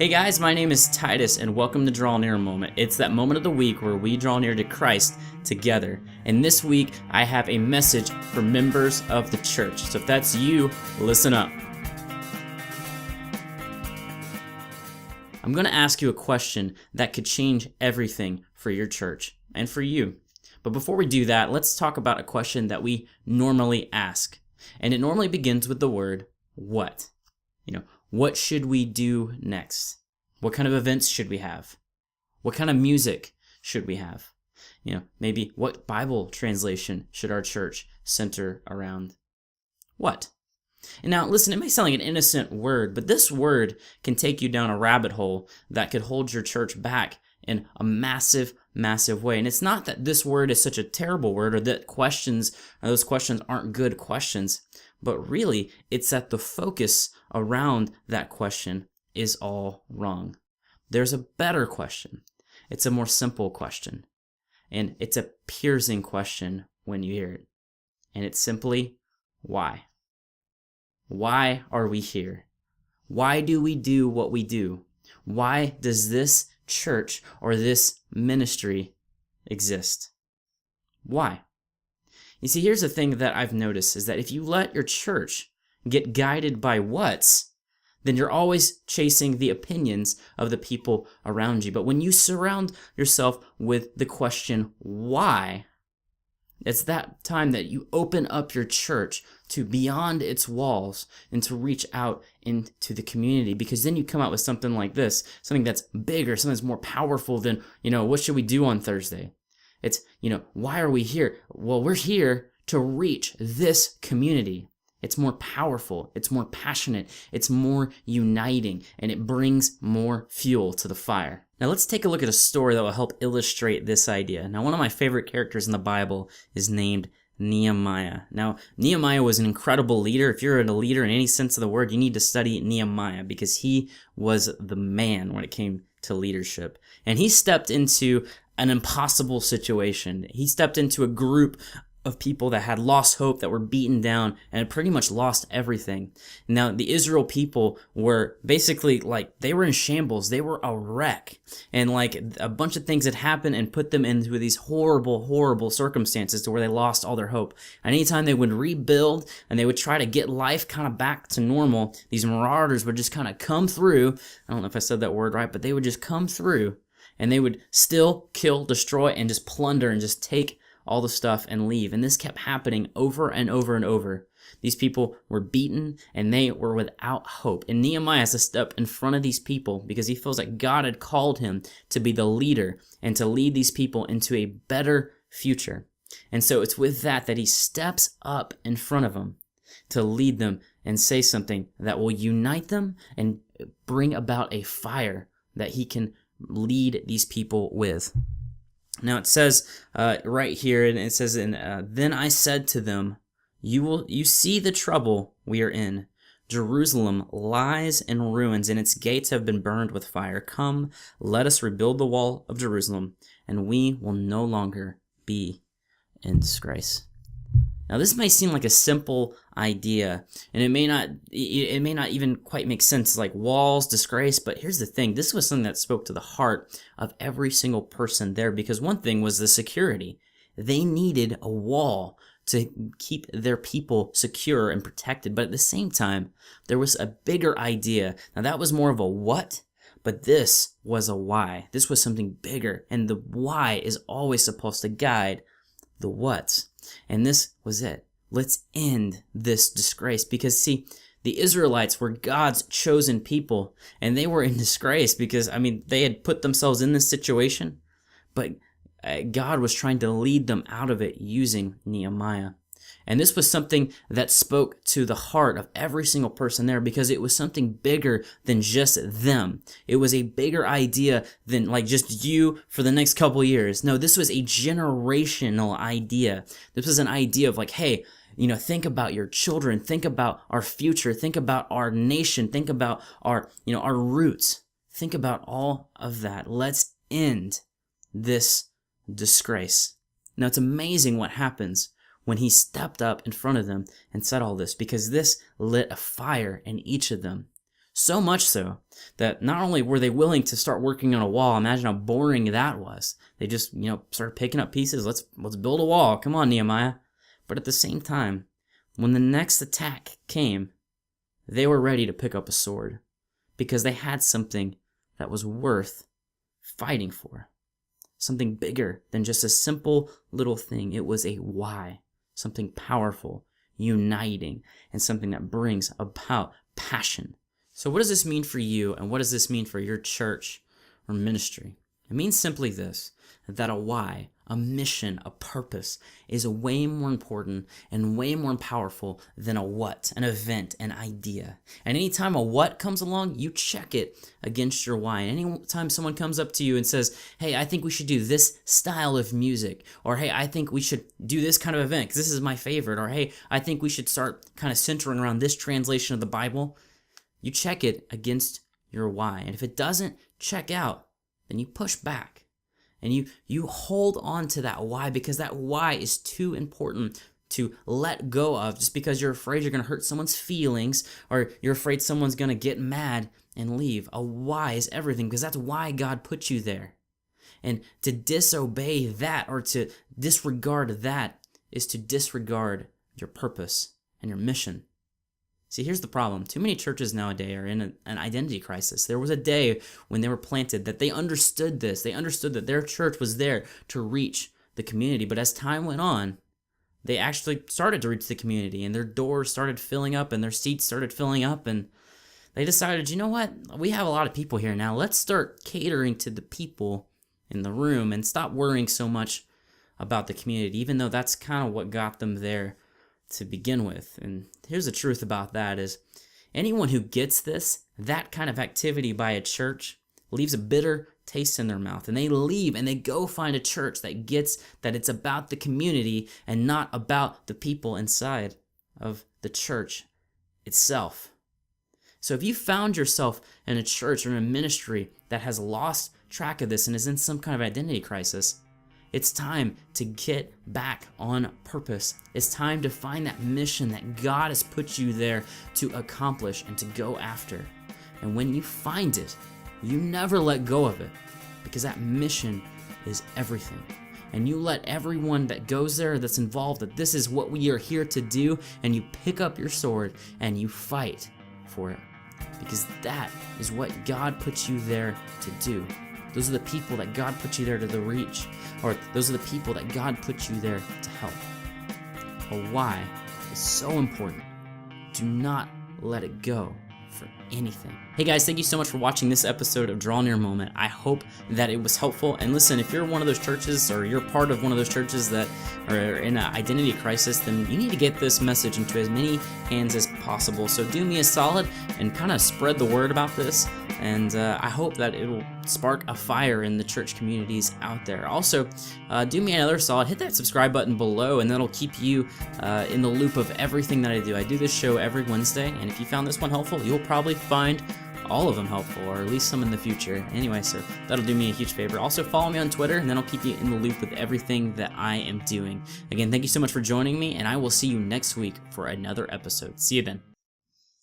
Hey guys, my name is Titus and welcome to Draw Near Moment. It's that moment of the week where we draw near to Christ together. And this week I have a message for members of the church. So if that's you, listen up. I'm going to ask you a question that could change everything for your church and for you. But before we do that, let's talk about a question that we normally ask. And it normally begins with the word what. What should we do next? What kind of events should we have? What kind of music should we have? Maybe what Bible translation should our church center around? What? And now, listen, it may sound like an innocent word, but this word can take you down a rabbit hole that could hold your church back in a massive, massive way. And it's not that this word is such a terrible word or that those questions aren't good questions, but really it's that the focus around that question is all wrong. There's a better question. It's a more simple question. And it's a piercing question when you hear it. And it's simply, why? Why are we here? Why do we do what we do? Why does this church or this ministry exist? Why? You see, here's the thing that I've noticed is that if you let your church get guided by what's, then you're always chasing the opinions of the people around you. But when you surround yourself with the question, why, it's that time that you open up your church to beyond its walls and to reach out into the community, because then you come out with something like this, something that's bigger, something that's more powerful than, what should we do on Thursday? It's, why are we here? Well, we're here to reach this community. It's more powerful, it's more passionate, it's more uniting, and it brings more fuel to the fire. Now let's take a look at a story that will help illustrate this idea. Now, one of my favorite characters in the Bible is named Nehemiah. Now, Nehemiah was an incredible leader. If you're a leader in any sense of the word, you need to study Nehemiah because he was the man when it came to leadership. And he stepped into an impossible situation. He stepped into a group of people that had lost hope, that were beaten down, and had pretty much lost everything. Now, the Israel people were basically they were in shambles. They were a wreck. And a bunch of things had happened and put them into these horrible, horrible circumstances to where they lost all their hope. And anytime they would rebuild and they would try to get life kind of back to normal, these marauders would just kind of come through. I don't know if I said that word right, but they would just come through and they would still kill, destroy, and just plunder and just take all the stuff and leave. And this kept happening over and over and over. These people were beaten and they were without hope. And Nehemiah has to step in front of these people because he feels like God had called him to be the leader and to lead these people into a better future. And so it's with that he steps up in front of them to lead them and say something that will unite them and bring about a fire that he can lead these people with. Now it says right here, and it says, then I said to them, you see the trouble we are in. Jerusalem lies in ruins, and its gates have been burned with fire. Come, let us rebuild the wall of Jerusalem, and we will no longer be in disgrace. Now this may seem like a simple idea, and it may not even quite make sense, like walls, disgrace, but here's the thing. This was something that spoke to the heart of every single person there, because one thing was the security. They needed a wall to keep their people secure and protected, but at the same time, there was a bigger idea. Now that was more of a what, but this was a why. This was something bigger, and the why is always supposed to guide the what. And this was it. Let's end this disgrace. Because see, the Israelites were God's chosen people, and they were in disgrace because, they had put themselves in this situation, but God was trying to lead them out of it using Nehemiah. And this was something that spoke to the heart of every single person there, because it was something bigger than just them. It was a bigger idea than just you for the next couple years. No, this was a generational idea. This was an idea of hey, think about your children, think about our future, think about our nation, think about our roots. Think about all of that. Let's end this disgrace. Now, it's amazing what happens when he stepped up in front of them and said all this, because this lit a fire in each of them So much so that not only were they willing to start working on a wall, imagine how boring that was. They just, started picking up pieces. Let's build a wall. Come on, Nehemiah. But at the same time, when the next attack came, they were ready to pick up a sword because they had something that was worth fighting for. Something bigger than just a simple little thing. It was a why, something powerful, uniting, and something that brings about passion. So what does this mean for you, and what does this mean for your church or ministry? It means simply this, that a why, a mission, a purpose is way more important and way more powerful than a what, an event, an idea. And anytime a what comes along, you check it against your why. And anytime someone comes up to you and says, hey, I think we should do this style of music, or hey, I think we should do this kind of event because this is my favorite, or hey, I think we should start kind of centering around this translation of the Bible, you check it against your why. And if it doesn't check out, then you push back. And you hold on to that why, because that why is too important to let go of just because you're afraid you're going to hurt someone's feelings or you're afraid someone's going to get mad and leave. A why is everything, because that's why God put you there. And to disobey that or to disregard that is to disregard your purpose and your mission. See, here's the problem. Too many churches nowadays are in an identity crisis. There was a day when they were planted that they understood this. They understood that their church was there to reach the community. But as time went on, they actually started to reach the community, and their doors started filling up and their seats started filling up. And they decided, you know what? We have a lot of people here now. Let's start catering to the people in the room and stop worrying so much about the community, even though that's kind of what got them there to begin with. And here's the truth about that is anyone who gets this, that kind of activity by a church, leaves a bitter taste in their mouth, and they leave and they go find a church that gets that it's about the community and not about the people inside of the church itself. So if you found yourself in a church or in a ministry that has lost track of this and is in some kind of identity crisis, it's time to get back on purpose. It's time to find that mission that God has put you there to accomplish and to go after. And when you find it, you never let go of it, because that mission is everything. And you let everyone that goes there, that's involved, that this is what we are here to do, and you pick up your sword and you fight for it. Because that is what God put you there to do. Those are the people that God put you there to reach, or those are the people that God put you there to help. A why is so important. Do not let it go for anything. Hey guys, thank you so much for watching this episode of Draw Near Moment. I hope that it was helpful. And listen, if you're one of those churches or you're part of one of those churches that are in an identity crisis, then you need to get this message into as many hands as possible. So do me a solid and kind of spread the word about this. And I hope that it will spark a fire in the church communities out there. Also, do me another solid. Hit that subscribe button below, and that'll keep you in the loop of everything that I do. I do this show every Wednesday, and if you found this one helpful, you'll probably find all of them helpful, or at least some in the future. Anyway, so that'll do me a huge favor. Also, follow me on Twitter, and then I'll keep you in the loop with everything that I am doing. Again, thank you so much for joining me, and I will see you next week for another episode. See you then.